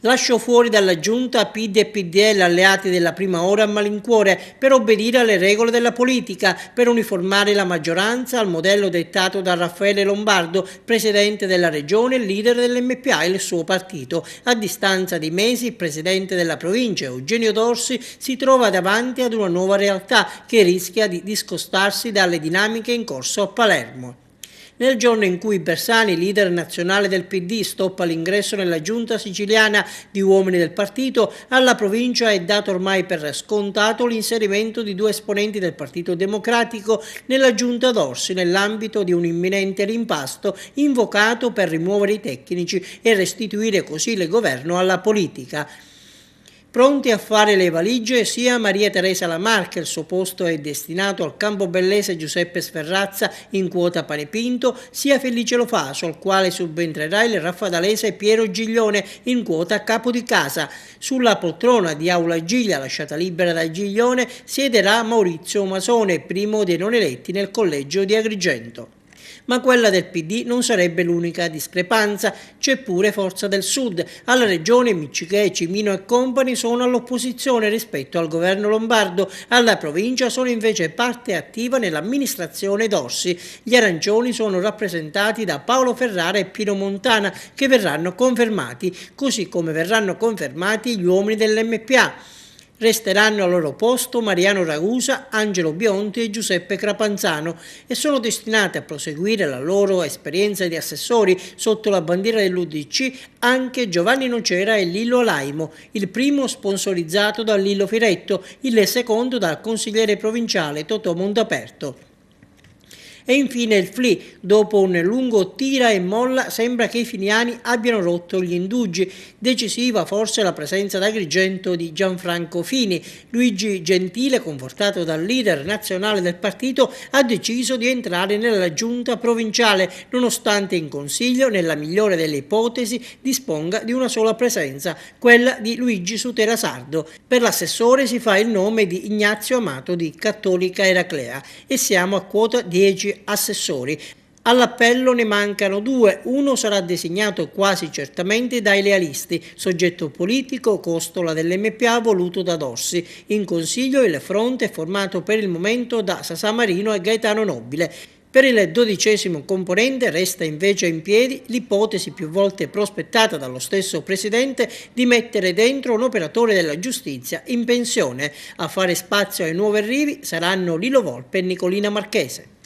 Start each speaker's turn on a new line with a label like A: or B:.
A: Lasciò fuori dalla giunta PD e PDL alleati della prima ora a malincuore per obbedire alle regole della politica, per uniformare la maggioranza al modello dettato da Raffaele Lombardo, presidente della regione e leader dell'MPA e il suo partito. A distanza di mesi il presidente della provincia, Eugenio Dorsi, si trova davanti ad una nuova realtà che rischia di discostarsi dalle dinamiche in corso a Palermo. Nel giorno in cui Bersani, leader nazionale del PD, stoppa l'ingresso nella giunta siciliana di uomini del partito, alla provincia è dato ormai per scontato l'inserimento di 2 esponenti del Partito Democratico nella giunta Dorsi nell'ambito di un imminente rimpasto invocato per rimuovere i tecnici e restituire così il governo alla politica. Pronti a fare le valigie sia Maria Teresa Lamarca, il suo posto è destinato al campobellese Giuseppe Sferrazza in quota Panepinto, sia Felice Lofaso, al quale subentrerà il raffadalese Piero Giglione in quota capo di casa. Sulla poltrona di Aula Giglia, lasciata libera da Giglione, siederà Maurizio Masone, primo dei non eletti nel collegio di Agrigento. Ma quella del PD non sarebbe l'unica discrepanza, c'è pure Forza del Sud. Alla regione Miccichè, Cimino e Company sono all'opposizione rispetto al governo lombardo, alla provincia sono invece parte attiva nell'amministrazione Dorsi. Gli arancioni sono rappresentati da Paolo Ferrara e Pino Montana, che verranno confermati, così come verranno confermati gli uomini dell'MPA. Resteranno al loro posto Mariano Ragusa, Angelo Bionti e Giuseppe Crapanzano e sono destinati a proseguire la loro esperienza di assessori sotto la bandiera dell'UDC anche Giovanni Nocera e Lillo Alaimo, il primo sponsorizzato da Lillo Firetto, il secondo dal consigliere provinciale Totò Montaperto. E infine il FLI, dopo un lungo tira e molla, sembra che i finiani abbiano rotto gli indugi. Decisiva forse la presenza ad Agrigento di Gianfranco Fini. Luigi Gentile, confortato dal leader nazionale del partito, ha deciso di entrare nella giunta provinciale, nonostante in consiglio, nella migliore delle ipotesi, disponga di una sola presenza, quella di Luigi Sutera Sardo. Per l'assessore si fa il nome di Ignazio Amato di Cattolica Eraclea e siamo a quota 10 assessori. All'appello ne mancano 2, uno sarà designato quasi certamente dai lealisti, soggetto politico Costola dell'MPA voluto da Dorsi. In consiglio il fronte è formato per il momento da Sasà Marino e Gaetano Nobile. Per il 12° componente resta invece in piedi l'ipotesi più volte prospettata dallo stesso Presidente di mettere dentro un operatore della giustizia in pensione. A fare spazio ai nuovi arrivi saranno Lilo Volpe e Nicolina Marchese.